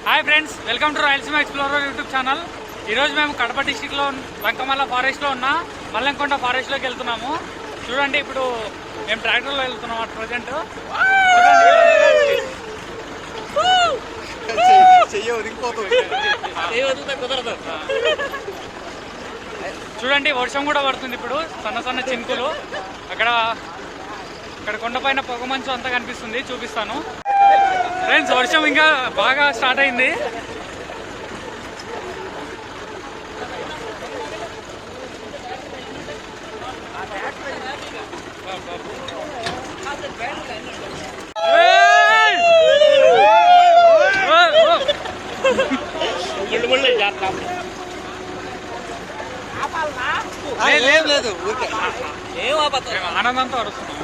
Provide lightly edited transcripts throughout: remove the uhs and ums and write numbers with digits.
Hi friends, welcome to Rayalaseema explorer YouTube channel. ఈరోజు మేము కడప డిస్టిక్లో లంకమల్ల ఫారెస్ట్లో ఉన్న మల్లెంకొండ ఫారెస్ట్లోకి వెళ్తున్నాము. చూడండి, ఇప్పుడు మేము ట్రాక్టర్లో వెళ్తున్నాం అట్ ప్రజెంట్. చూడండి, వర్షం కూడా పడుతుంది ఇప్పుడు, సన్న సన్న చినుకులు. అక్కడ కొండపైన పొగమంచు అంతా కనిపిస్తుంది, చూపిస్తాను ఫ్రెండ్స్. వర్షం ఇంకా బాగా స్టార్ట్ అయింది. లేదు ఆనందంతో అరుస్తున్నాం.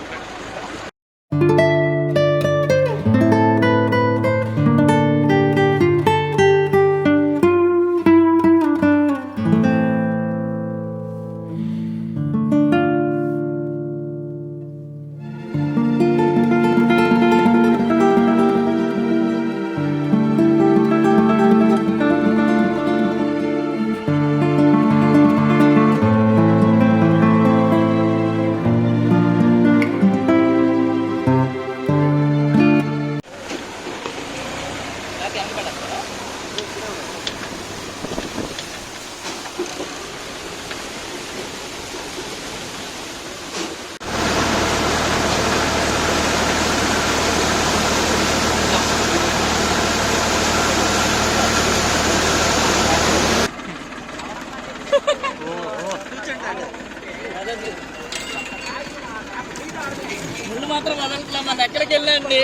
ముందు మాత్రం వదలట్లా, మన ఎక్కడికి వెళ్ళండి.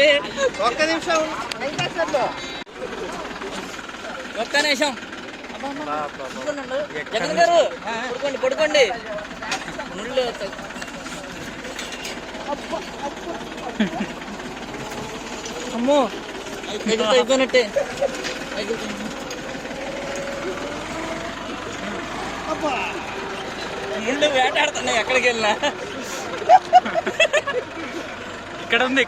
ఒక్క నిమిషం. జగన్ గారు పడుకోండి. ముళ్ళు అమ్మో అయిపోయినట్టే. ముళ్ళు వేటాడుతున్నాయి ఎక్కడికి వెళ్ళినా. ఇక్కడ ఉంది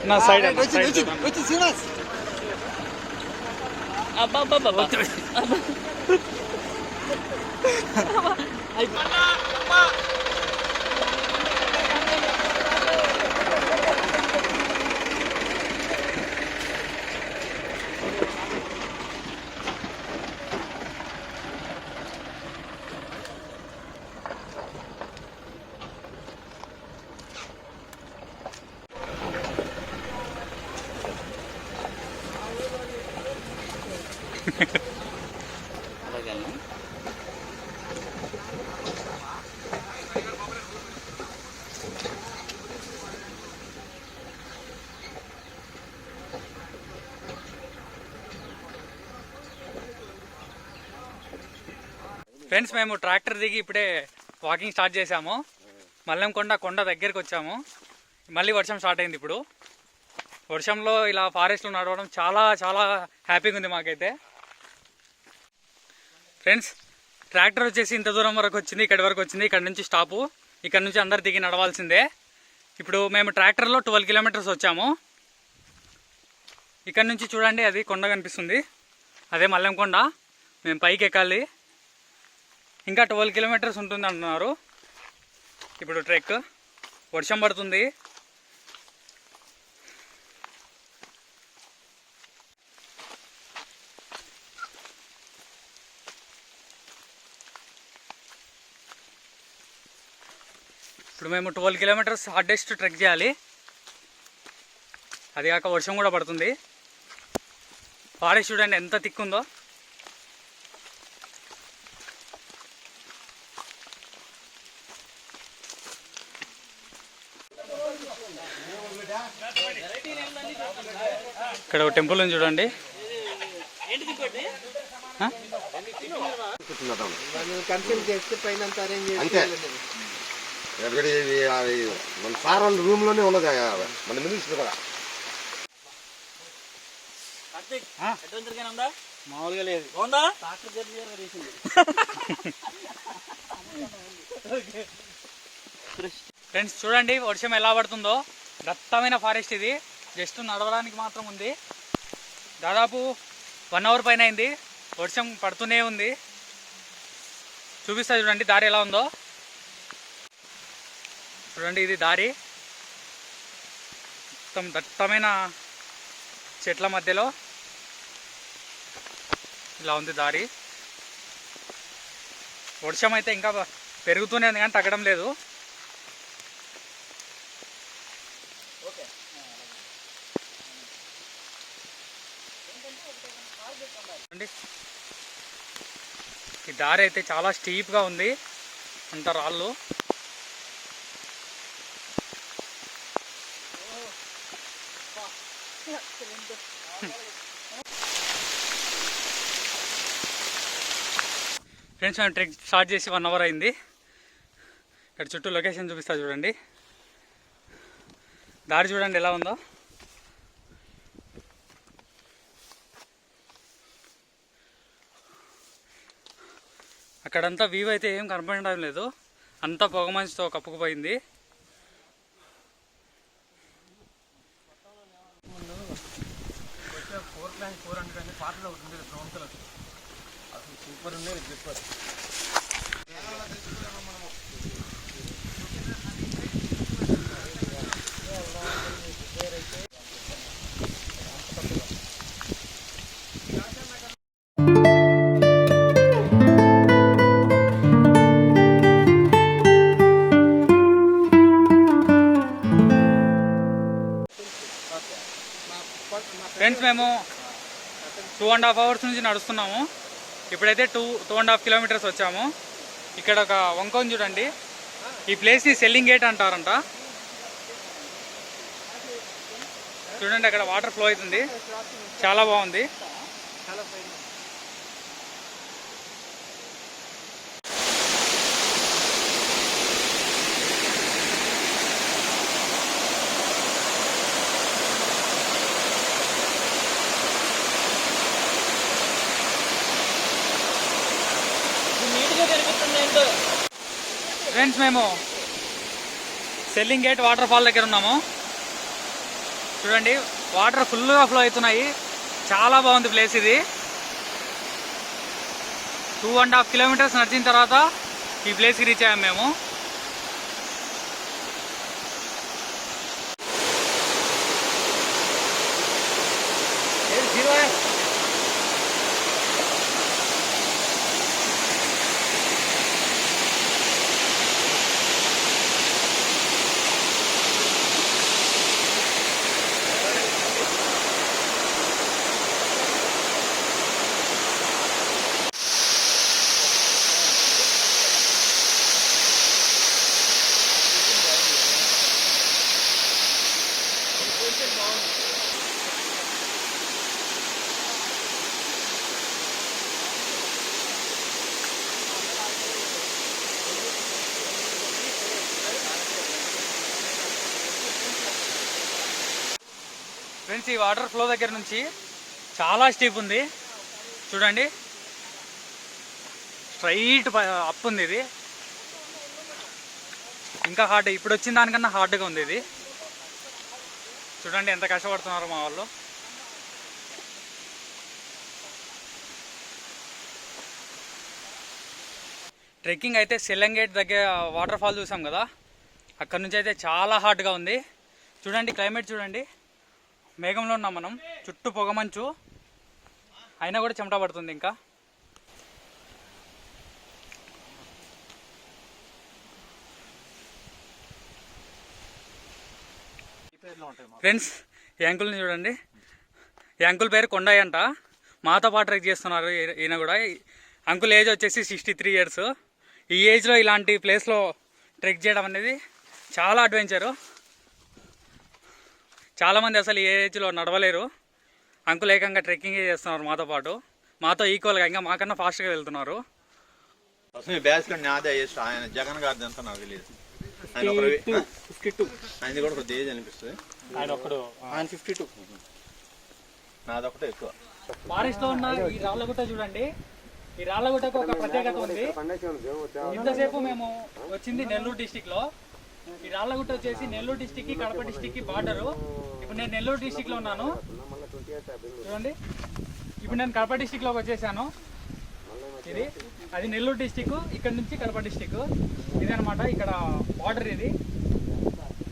నా సైడ్ వచ్చి శ్రీనివాస్. అబ్బా ఫ్రెండ్స్, మేము ట్రాక్టర్ దిగి ఇప్పుడే వాకింగ్ స్టార్ట్ చేసాము. మల్లెంకొండ కొండ దగ్గరికి వచ్చాము. మళ్ళీ వర్షం స్టార్ట్ అయింది. ఇప్పుడు వర్షంలో ఇలా ఫారెస్ట్లో నడవడం చాలా చాలా హ్యాపీగా ఉంది మాకైతే. ఫ్రెండ్స్, ట్రాక్టర్ వచ్చేసి ఇంత దూరం వరకు వచ్చింది, ఇక్కడి వరకు వచ్చింది. ఇక్కడ నుంచి స్టాపు, ఇక్కడ నుంచి అందరు దిగి నడవాల్సిందే. ఇప్పుడు మేము ట్రాక్టర్లో 12 కిలోమీటర్స్ వచ్చాము. ఇక్కడ నుంచి చూడండి, అది కొండ కనిపిస్తుంది, అదే మల్లెంకొండ. మేము పైకి ఎక్కాలి, ఇంకా 12 కిలోమీటర్స్ ఉంటుంది అంటున్నారు. ఇప్పుడు ట్రెక్, వర్షం పడుతుంది. ఇప్పుడు మేము 12 కిలోమీటర్స్ హార్డెస్ట్ ట్రెక్ చేయాలి. అది కాక వర్షం కూడా పడుతుంది. ఫారెస్ట్ చూడండి ఎంత థిక్ ఉందో. ఇక్కడ ఒక టెంపుల్ ఉంది చూడండి. మన సార్ వాళ్ళ రూమ్ లోనే ఉన్నది, మన మినిస్టర్ కదా. మామూలుగా లేదు. ఫ్రెండ్స్ చూడండి వర్షం ఎలా పడుతుందో. దట్టమైన ఫారెస్ట్ ఇది, జస్ట్ నడవడానికి మాత్రం ఉంది. దాదాపు 1 అవర్ పైన అయింది, వర్షం పడుతూనే ఉంది. చూపిస్తా చూడండి దారి ఎలా ఉందో. చూడండి ఇది దారి, మొత్తం దట్టమైన చెట్ల మధ్యలో ఇలా ఉంది దారి. వర్షం అయితే ఇంకా పెరుగుతూనే ఉంది కానీ తగ్గడం లేదు. ఈ దారి అయితే చాలా స్టీప్గా ఉంది, అంత రాళ్ళు. ఫ్రెండ్స్ మేము ట్రెక్ స్టార్ట్ చేసి 1 అవర్ అయింది. ఇక్కడ చుట్టూ లొకేషన్ చూపిస్తా చూడండి. దారి చూడండి ఎలా ఉందో. అక్కడంతా వ్యూ అయితే ఏం కనపడడం లేదు, అంతా పొగమంచుతో కప్పుకుపోయింది. సూపర్ ఉండేది సూపర్. ఫ్రెండ్స్ మేము 2.5 అవర్స్ నుంచి నడుస్తున్నాము. ఇప్పుడైతే 2.5 కిలోమీటర్స్ వచ్చాము. ఇక్కడ ఒక వంక ఉంది చూడండి, ఈ ప్లేస్ని సెల్లింగ్ గేట్ అంటారంట. చూడండి అక్కడ వాటర్ ఫ్లో అవుతుంది, చాలా బాగుంది. ఫ్రెండ్స్ మేము సెల్లింగ్ గేట్ వాటర్ ఫాల్ దగ్గర ఉన్నాము. చూడండి వాటర్ ఫుల్గా ఫ్లో అవుతున్నాయి, చాలా బాగుంది ప్లేస్ ఇది. 2.5 కిలోమీటర్స్ నడిచిన తర్వాత ఈ ప్లేస్కి రీచ్ అయ్యాము మేము. ఫ్రెండ్స్ ఈ వాటర్ ఫ్లో దగ్గర నుంచి చాలా స్టీప్ ఉంది చూడండి, స్ట్రైట్ అప్ ఉంది. ఇది ఇంకా హార్డ్, ఇప్పుడు వచ్చిన దానికన్నా హార్డ్గా ఉంది ఇది. చూడండి ఎంత కష్టపడుతున్నారు మా వాళ్ళు. ట్రెక్కింగ్ అయితే సెల్లింగ్ గేట్ దగ్గర వాటర్ ఫాల్ చూసాం కదా, అక్కడ నుంచి అయితే చాలా హాట్గా ఉంది. చూడండి క్లైమేట్ చూడండి, మేఘంలో ఉన్నాం మనం, చుట్టూ పొగమంచు అయినా కూడా చెమట పడుతుంది. ఇంకా ఫ్రెండ్స్ ఈ అంకుల్ని చూడండి, ఈ అంకుల్ పేరు కొండయ్య అంట, మాతో పాటు ట్రెక్ చేస్తున్నారు ఈయన కూడా. అంకుల్ ఏజ్ వచ్చేసి 63 ఇయర్స్. ఈ ఏజ్లో ఇలాంటి ప్లేస్లో ట్రెక్ చేయడం అనేది చాలా అడ్వెంచరు. చాలామంది అసలు ఈ ఏజ్లో నడవలేరు. అంకుల్ ఏకంగా ట్రెక్కింగ్ చేస్తున్నారు మాతో పాటు, మాతో ఈక్వల్గా, ఇంకా మాకన్నా ఫాస్ట్గా వెళ్తున్నారు. అసలు బ్యాచ్ లో నాదే ఆయన జగన్ గారిది అంతా నాకు తెలియదు. ఆయన 52 ఆయన కూడా కొద్ది ఏజ్ అనిపిస్తుంది. ఆయన 52 నాదొకటే ఎక్కువ. ఫారెస్ట్ లో ఉన్న ఈ రాళ్ళగుట్ట చూడండి, ఈ రాళ్ళగుట్టకు ఒక ప్రత్యేకత ఉంది. ఇంతసేపు మేము వచ్చింది నెల్లూరు డిస్టిక్ లో, ఈ రాళ్ళగుట్ట వచ్చేసి నెల్లూరు డిస్టిక్ కి కడప డిస్టిక్ కి బార్డరు. ఇప్పుడు నేను నెల్లూరు డిస్టిక్ లో ఉన్నాను చూడండి. ఇప్పుడు నేను కడప డిస్టిక్ లోకి వచ్చేసాను. ఇది అది నెల్లూరు డిస్టిక్, ఇక్కడ నుంచి కడప డిస్టిక్. ఇదనమాట ఇక్కడ బార్డర్. ఇది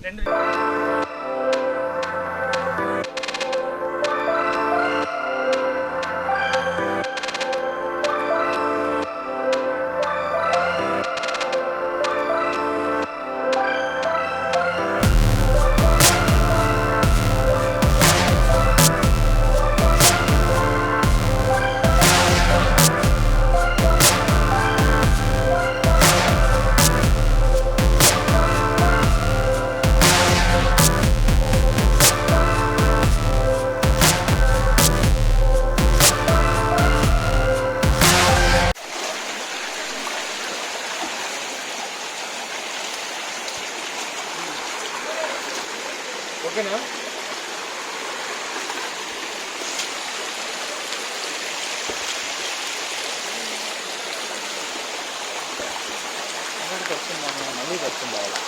రెండు ఓకేనా? మళ్ళీ వస్తుంది బాగా.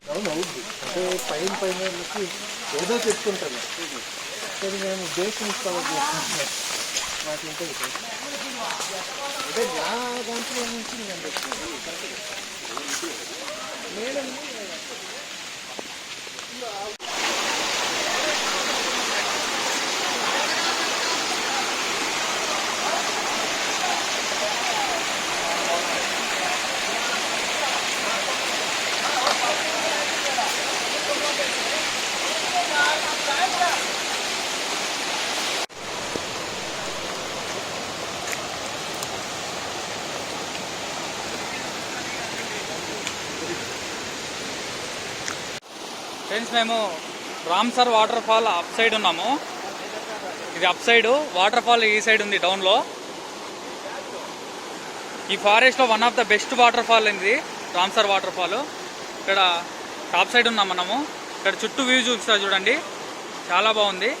అవును అవుద్ది. అంటే పైన పైన ఏదో చెప్తుంటాను. కానీ మేము దేశం ఇస్తామని నాకు ఉంటుంది. అంటే నా దాంట్లో నుంచి నేను చెప్తున్నాను. మేడం ఫ్రెండ్స్, మేము Ramsar water fall up side ఉన్నాము. ఇది అప్ సైడ్, వాటర్ ఫాల్ ఈ సైడ్ ఉంది డౌన్లో. ఈ ఫారెస్ట్లో one of the best water fall ఇది రామ్సర్ వాటర్ ఫాల్. ఇక్కడ టాప్ సైడ్ ఉన్నాం మనము. ఇక్కడ చుట్టూ వ్యూ చూపిస్తా చూడండి, చాలా బాగుంది.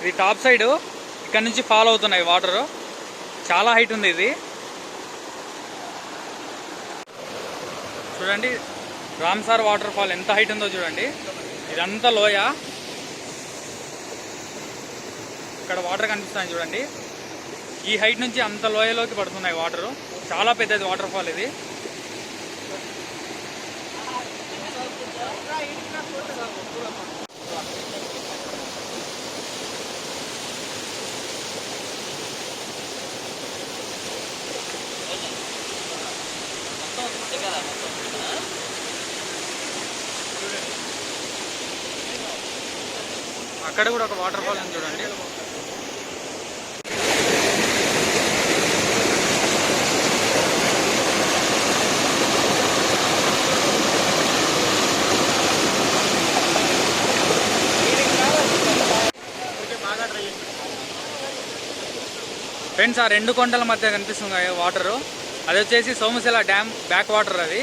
ఇది టాప్ సైడ్, ఇక్కడ నుంచి ఫాల్ అవుతున్నాయి వాటర్. చాలా హైట్ ఉంది ఇది చూడండి. రామ్సర్ వాటర్ ఫాల్ ఎంత హైట్ ఉందో చూడండి. ఇదంతా లోయ. ఇక్కడ వాటర్ కనిపిస్తాయి చూడండి. ఈ హైట్ నుంచి అంత లోయలోకి పడుతున్నాయి వాటర్. చాలా పెద్దది వాటర్ ఫాల్ ఇది. అక్కడ కూడా ఒక వాటర్ ఫాల్ ఉంది చూడండి. ఫ్రెండ్స్, ఆ రెండు కొండల మధ్య కనిపిస్తుంది వాటరు. అది వచ్చేసి సోమశిల డ్యామ్ బ్యాక్ వాటర్. అది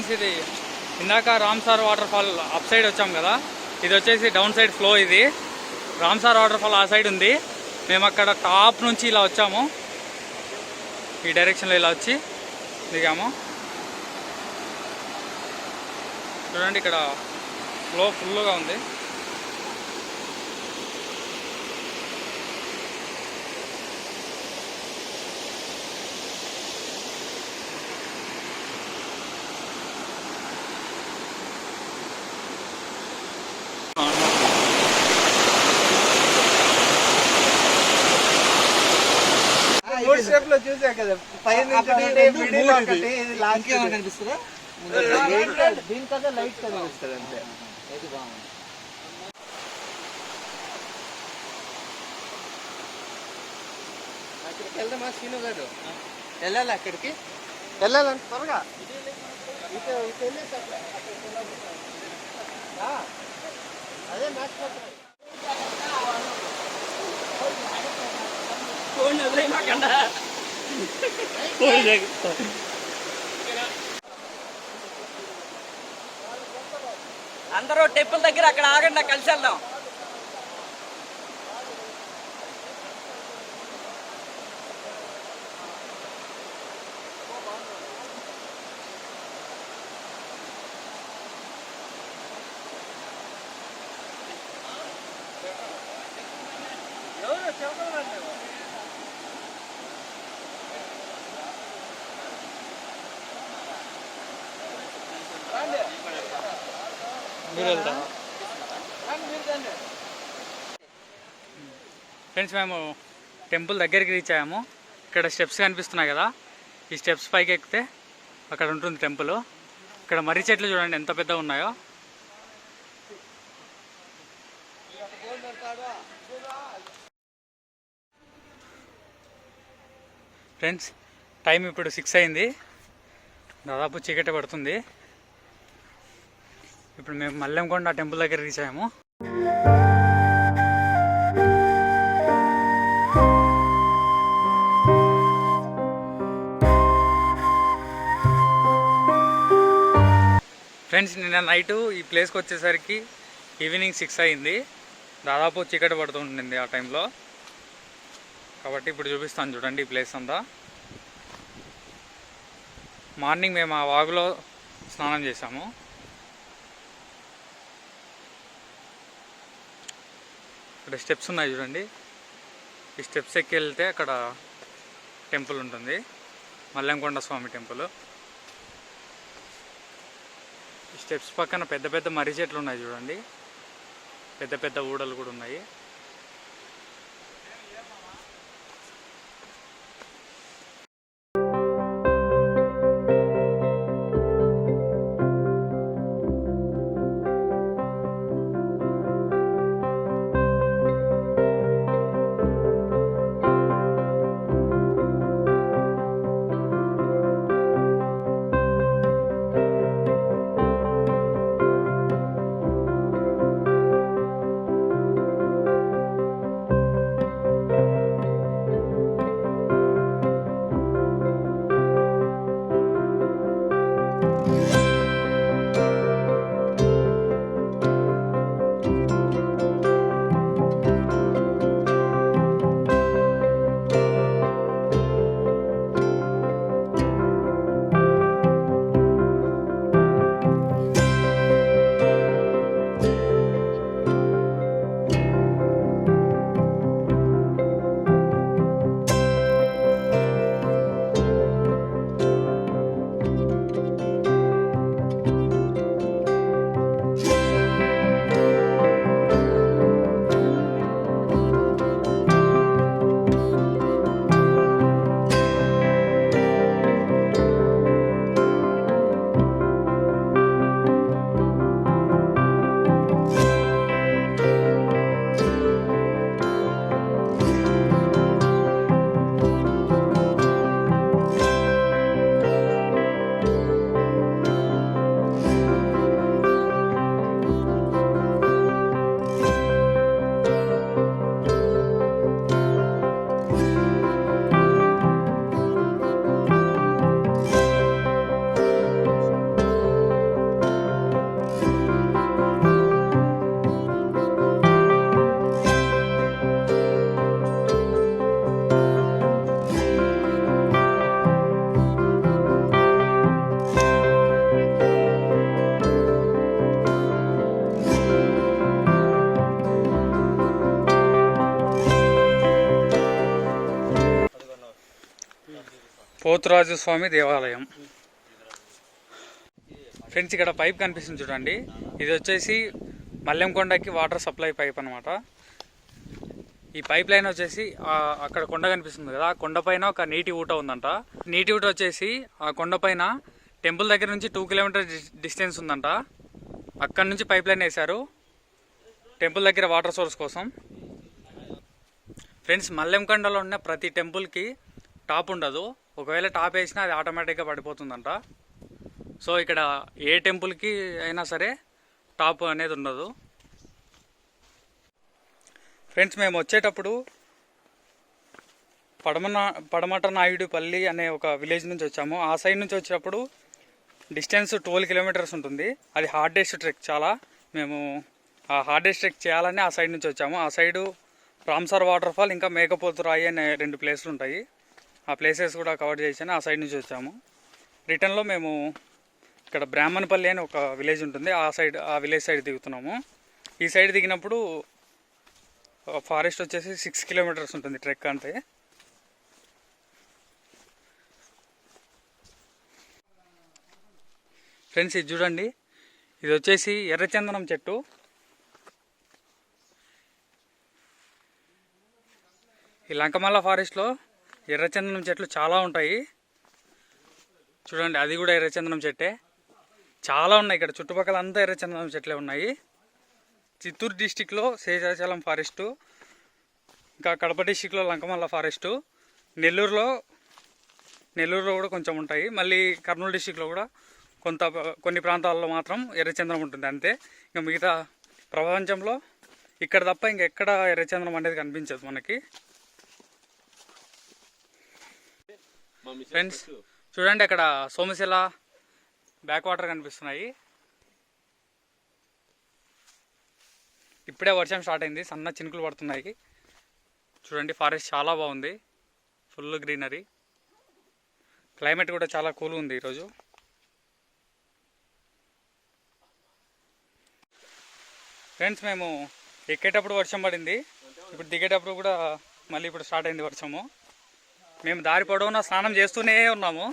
ఫ్రెండ్స్ ఇది ఇందాక Ramsar water fall up side వచ్చాం కదా, ఇది వచ్చేసి డౌన్ సైడ్ ఫ్లో. ఇది రామ్సార్ వాటర్ ఫాల్ ఆ సైడ్ ఉంది. మేము అక్కడ టాప్ నుంచి ఇలా వచ్చాము, ఈ డైరెక్షన్లో ఇలా వచ్చి దిగాము. చూడండి ఇక్కడ ఫ్లో ఫుల్గా ఉంది. మూడు స్టెప్ లో చూసా కదా, పైన కనిపిస్తుందా దీని కదా లైట్ కనిపిస్తుంది అంతే. అక్కడికి వెళ్దామా శ్రీను గారు? వెళ్ళాలి అక్కడికి, వెళ్ళాలంటే త్వరగా ఇటు వెళ్ళేసి అదే మ్యాచ్ అందరూ టెంపుల్ దగ్గర అక్కడ ఆగండి, నాకు కలిసి వెళ్దాం. మీరు వెళ్తాం ఫ్రెండ్స్. మేము టెంపుల్ దగ్గరికి రీచ్ అయ్యాము. ఇక్కడ స్టెప్స్ కనిపిస్తున్నాయి కదా, ఈ స్టెప్స్ పైకి ఎక్కితే అక్కడ ఉంటుంది టెంపుల్. ఇక్కడ మర్రి చెట్లు చూడండి ఎంత పెద్దగా ఉన్నాయో. ఫ్రెండ్స్ టైం ఇప్పుడు 6 అయింది, దాదాపు చీకటి పడుతుంది. ఇప్పుడు మేము మల్లెంకొండ టెంపుల్ దగ్గర రీచ్ అయ్యాము. ఫ్రెండ్స్ నిన్న నైటు ఈ ప్లేస్కి వచ్చేసరికి ఈవినింగ్ 6 అయింది, దాదాపు చీకటి పడుతుంటుంది ఆ టైంలో. కాబట్టి ఇప్పుడు చూపిస్తాను చూడండి ఈ ప్లేస్ అంతా. మార్నింగ్ మేము ఆ వాగులో స్నానం చేసాము. ఇక్కడ స్టెప్స్ ఉన్నాయి చూడండి, ఈ స్టెప్స్ ఎక్కి వెళ్తే అక్కడ టెంపుల్ ఉంటుంది, మల్లెంకొండ స్వామి టెంపుల్. ఈ స్టెప్స్ పక్కన పెద్ద పెద్ద మర్రి చెట్లు ఉన్నాయి చూడండి, పెద్ద పెద్ద ఊడలు కూడా ఉన్నాయి. పోతురాజు స్వామి దేవాలయం. ఫ్రెండ్స్ ఇక్కడ పైప్ కనిపిస్తుంది చూడండి, ఇది వచ్చేసి మల్లెంకొండకి వాటర్ సప్లై పైప్ అనమాట. ఈ పైప్ లైన్ వచ్చేసి అక్కడ కొండ కనిపిస్తుంది కదా, ఆ కొండపైన ఒక నీటి ఊట ఉందంట. నీటి ఊట వచ్చేసి ఆ కొండపైన టెంపుల్ దగ్గర నుంచి 2 కిలోమీటర్ డిస్టెన్స్ ఉందంట. అక్కడ నుంచి పైప్ లైన్ వేశారు టెంపుల్ దగ్గర వాటర్ సోర్స్ కోసం. ఫ్రెండ్స్ మల్లెంకొండలో ఉన్న ప్రతి టెంపుల్కి టాప్ ఉండదు, ఒకవేళ టాప్ వేసినా అది ఆటోమేటిక్గా పడిపోతుందంట. సో ఇక్కడ ఏ టెంపుల్కి అయినా సరే టాప్ అనేది ఉండదు. ఫ్రెండ్స్ మేము వచ్చేటప్పుడు పడమట నాయుడుపల్లి అనే ఒక విలేజ్ నుంచి వచ్చాము. ఆ సైడ్ నుంచి వచ్చేటప్పుడు డిస్టెన్స్ 12 కిలోమీటర్స్ ఉంటుంది. అది హార్డెస్ట్ ట్రెక్ చాలా. మేము ఆ హార్డెస్ట్ ట్రెక్ చేయాలని ఆ సైడ్ నుంచి వచ్చాము. ఆ సైడు రామ్సార్ వాటర్ ఫాల్ ఇంకా మేకపోతురాయి అనే 2 ప్లేస్లు ఉంటాయి. ఆ ప్లేసెస్ కూడా కవర్ చేసాను. ఆ సైడ్ నుంచి వచ్చాము. రిటర్న్లో మేము ఇక్కడ బ్రాహ్మణపల్లి అని ఒక విలేజ్ ఉంటుంది, ఆ విలేజ్ సైడ్ దిగుతున్నాము. ఈ సైడ్ దిగినప్పుడు ఫారెస్ట్ వచ్చేసి 6 కిలోమీటర్స్ ఉంటుంది ట్రెక్ అంతే. ఫ్రెండ్స్ ఇది చూడండి, ఇది వచ్చేసి ఎర్రచందనం చెట్టు. ఈ లంకమల్ల ఫారెస్ట్లో ఎర్రచందనం చెట్లు చాలా ఉంటాయి. చూడండి అది కూడా ఎర్రచందనం చెట్టే. చాలా ఉన్నాయి ఇక్కడ, చుట్టుపక్కల అంతా ఎర్రచందనం చెట్లే ఉన్నాయి. చిత్తూరు డిస్టిక్లో శేషాచలం ఫారెస్టు, ఇంకా కడప డిస్టిక్లో లంకమల్ల ఫారెస్టు, నెల్లూరులో కూడా కొంచెం ఉంటాయి. మళ్ళీ కర్నూలు డిస్టిక్లో కూడా కొన్ని ప్రాంతాల్లో మాత్రం ఎర్రచందనం ఉంటుంది అంతే. ఇంకా మిగతా ప్రపంచంలో ఇక్కడ తప్ప ఇంకెక్కడ ఎర్రచందనం అనేది కనిపించదు మనకి. ఫ్రెండ్స్ చూడండి అక్కడ సోమశిల బ్యాక్ వాటర్ కనిపిస్తున్నాయి. ఇప్పుడే వర్షం స్టార్ట్ అయింది, సన్న చినుకులు పడుతున్నాయి. చూడండి ఫారెస్ట్ చాలా బాగుంది, ఫుల్ గ్రీనరీ. క్లైమేట్ కూడా చాలా కూల్ ఉంది ఈరోజు. ఫ్రెండ్స్ మేము ఎక్కేటప్పుడు వర్షం పడింది, ఇప్పుడు దిగేటప్పుడు కూడా మళ్ళీ ఇప్పుడు స్టార్ట్ అయింది వర్షము. మేము దారి పొడవునా స్నానం చేస్తూనే ఉన్నాము.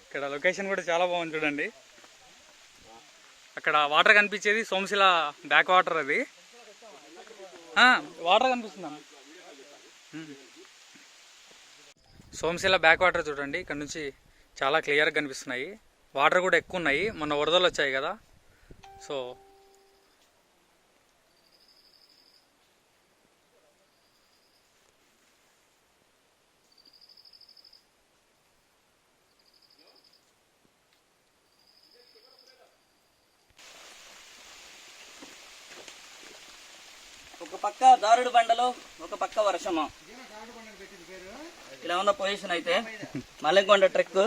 ఇక్కడ లొకేషన్ కూడా చాలా బాగుంది చూడండి. అక్కడ వాటర్ కనిపించేది సోమశిల బ్యాక్ వాటర్, అది వాటర్ కనిపిస్తున్నాను. సోమశిల బ్యాక్ వాటర్ చూడండి, ఇక్కడ నుంచి చాలా క్లియర్గా కనిపిస్తున్నాయి. వాటర్ కూడా ఎక్కువ ఉన్నాయి, మొన్న వరదలు వచ్చాయి కదా. సో ఒక పక్క దారుడు బండలు, ఒక పక్క వర్షము. ఇలా ఉన్న పొజిషన్ అయితే మల్లెంకొండ ట్రెక్